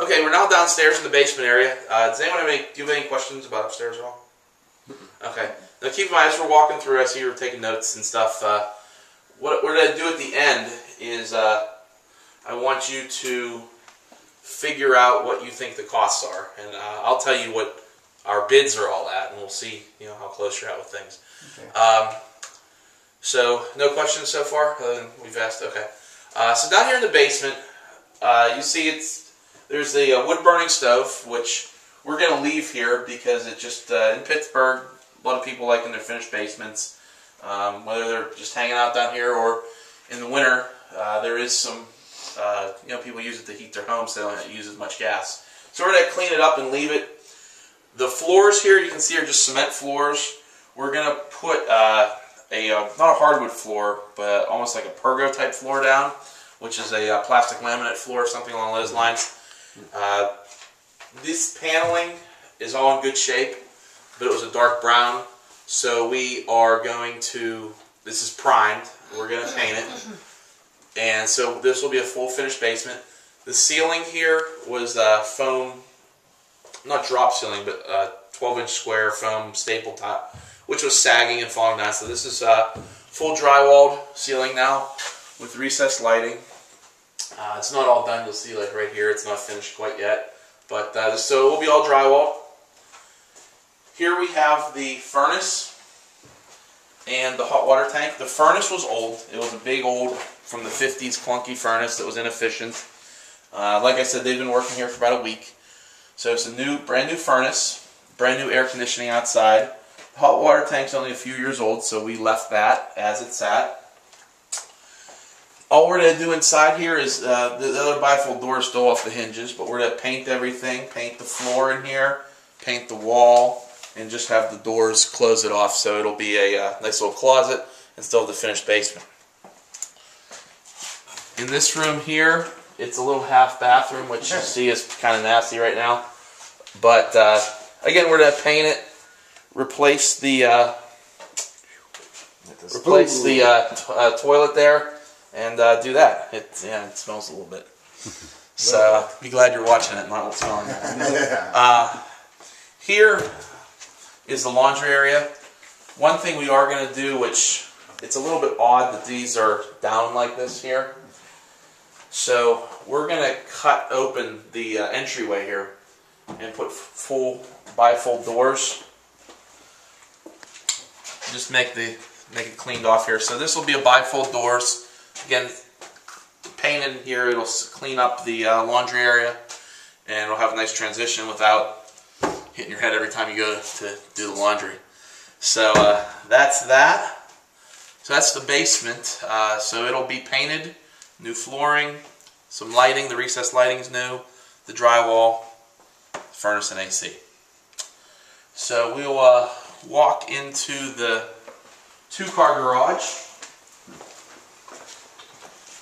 Okay, we're now downstairs in the basement area. Does anyone have any? Do you have any questions about upstairs at all? Okay. Now keep in mind as we're walking through, I see you're taking notes and stuff. What we're going to do at the end is I want you to figure out what you think the costs are, and I'll tell you what our bids are all at, and we'll see how close you're at with things. Okay. So no questions so far other than we've asked. Okay. So down here in the basement, you see there's a wood burning stove, which we're going to leave here because it just in Pittsburgh, a lot of people like in their finished basements, whether they're just hanging out down here or in the winter, there is some people use it to heat their homes, so they don't use as much gas. So we're going to clean it up and leave it. The floors here, you can see, are just cement floors. We're going to put not a hardwood floor, but almost like a Pergo type floor down, which is a plastic laminate floor, something along those lines. This paneling is all in good shape, but it was a dark brown, so we are going to, this is primed, we're going to paint it, and so this will be a full finished basement. The ceiling here was foam, not drop ceiling, but 12-inch square foam staple top, which was sagging and falling down. So this is full drywalled ceiling now with recessed lighting. It's not all done. You'll see like right here, it's not finished quite yet. But so it will be all drywalled. Here we have the furnace and the hot water tank. The furnace was old. It was a big old, from the 50s, clunky furnace that was inefficient. Like I said, they've been working here for about a week. So it's a brand new furnace, brand new air conditioning outside. The hot water tank's only a few years old, so we left that as it sat. All we're going to do inside here is, the other bifold door is still off the hinges, but we're going to paint everything, paint the floor in here, paint the wall, and just have the doors close it off so it'll be a nice little closet and still have the finished basement. In this room here, it's a little half bathroom, which you see is kind of nasty right now. But again, we're going to paint it, replace the toilet there, and do that. It smells a little bit. So be glad you're watching it, not smelling it. Here is the laundry area. One thing we are going to do, which it's a little bit odd that these are down like this here. So we're going to cut open the entryway here and put full bifold doors. Just make it cleaned off here. So this will be a bifold doors. Again, painted here, it'll clean up the laundry area, and it'll have a nice transition without hitting your head every time you go to do the laundry. So that's that. So that's the basement. So it'll be painted, new flooring, some lighting. The recessed lighting is new, the drywall, furnace, and AC. So we'll walk into the two-car garage,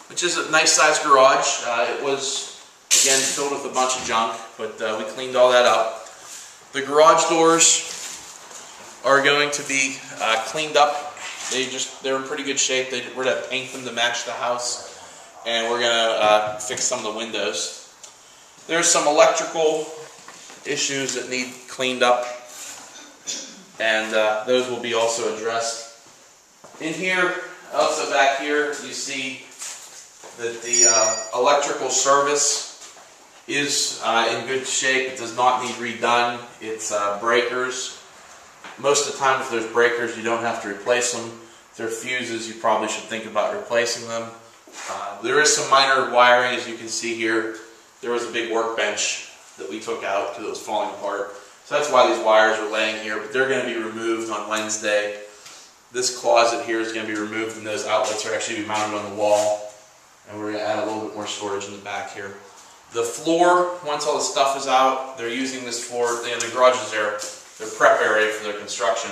which is a nice sized garage. It was, again, filled with a bunch of junk, but we cleaned all that up. The garage doors are going to be cleaned up. They're in pretty good shape. We're going to paint them to match the house, and we're going to fix some of the windows. There's some electrical issues that need cleaned up, and those will be also addressed. In here, also back here, you see that the electrical service is in good shape. It does not need redone. It's breakers. Most of the time, if there's breakers, you don't have to replace them. If they're fuses, you probably should think about replacing them. There is some minor wiring, as you can see here. There was a big workbench that we took out because it was falling apart. So that's why these wires are laying here, but they're going to be removed on Wednesday. This closet here is going to be removed, and those outlets are actually going to be mounted on the wall. And we're going to add a little bit more storage in the back here. The floor, once all the stuff is out, they're using this floor. The garage is their prep area for their construction.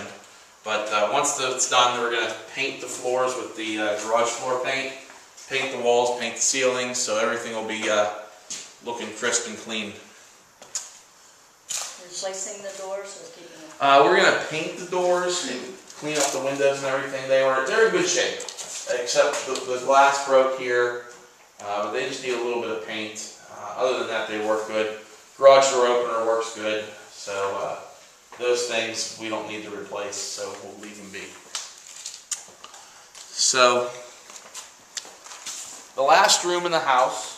But once it's done, we're going to paint the floors with the garage floor paint, paint the walls, paint the ceilings, so everything will be looking crisp and clean. Replacing the doors or keeping them? We're going to paint the doors and clean up the windows and everything. They're in good shape, except the glass broke here, but they just need a little bit of paint. Other than that, they work good. Garage door opener works good. So those things we don't need to replace, so we'll leave them be. So the last room in the house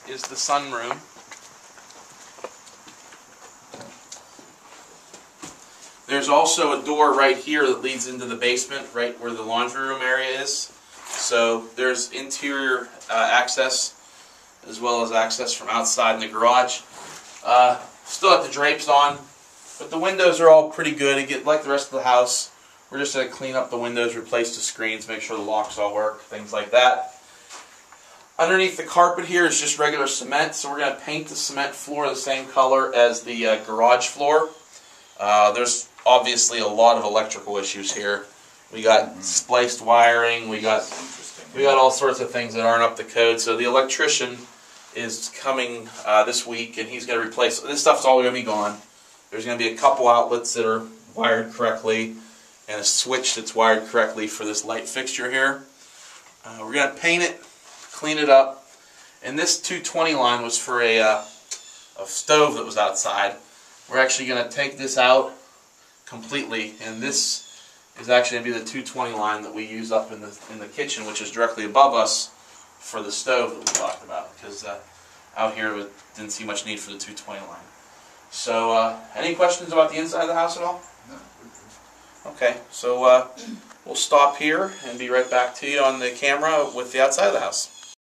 is the sunroom. There's also a door right here that leads into the basement, right where the laundry room area is. So there's interior access as well as access from outside in the garage. Still have the drapes on, but the windows are all pretty good. Again, like the rest of the house, we're just going to clean up the windows, replace the screens, make sure the locks all work, things like that. Underneath the carpet here is just regular cement, so we're going to paint the cement floor the same color as the garage floor. There's obviously a lot of electrical issues here. We got spliced wiring, we got all sorts of things that aren't up to code. So the electrician is coming this week, and he's going to replace this stuff's all going to be gone. There's going to be a couple outlets that are wired correctly, and a switch that's wired correctly for this light fixture here. We're going to paint it, clean it up, and this 220 line was for a stove that was outside. We're actually going to take this out completely, and this is actually going to be the 220 line that we use up in the kitchen, which is directly above us for the stove that we talked about, because out here we didn't see much need for the 220 line. So, any questions about the inside of the house at all? No. Okay, so we'll stop here and be right back to you on the camera with the outside of the house.